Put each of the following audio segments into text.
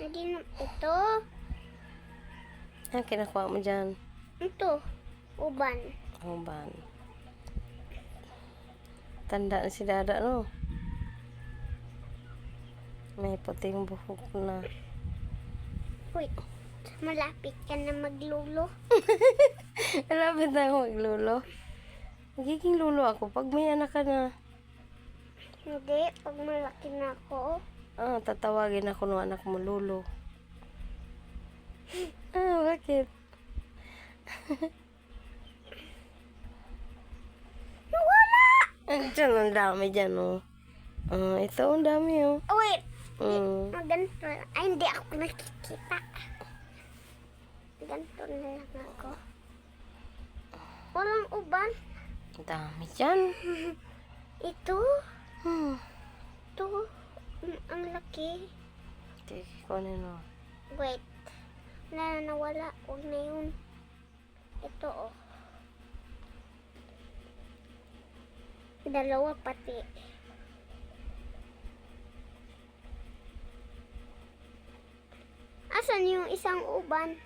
Hindi na ito. Ano kinakuha mo dyan? Ito. Uban. Uban. Tanda na si Dada, no? May puting buhok na. Wait. Malapit ka na maglulo. Malapit na ako maglulo. Magiging lulo ako pag may anak ka na. Hindi. Pag malaki na ako. Tatawagin ako ng anak mo, lulo. Bakit? Wala! Diyan, ang dami dyan, oh. Ito, ang dami, oh. Oh, wait. Mm. Ganito. Ay, hindi ako nakikita. Ganito na lang ako. Walang uban. Ang dami dyan. Ito. Hmm. Ito. Ang laki. Sige, kunin mo. Wait. Nawala. Huwag na yun. Ito, oh. Dalawa pati. Asan yung isang uban?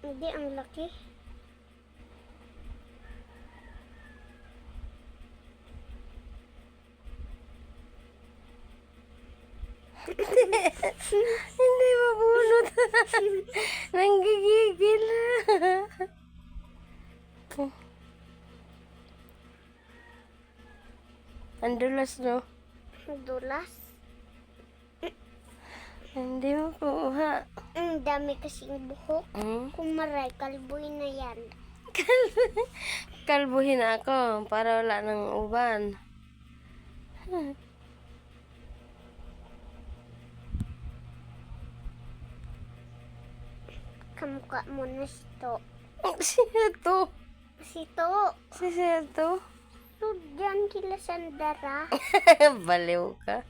Hindi, ang laki. Hindi mabunot. Nanggigigil. Ang dulas, no? Dulas. Hindi makuha. Ang dami kasing buhok. Hmm? Kung maray, kalboy na yan. Kalbuhin ako para wala ng uban. Kamukha mo na sito. Sino to? Sito. Sino to? So, dyan kila Sandara. Baliw ka.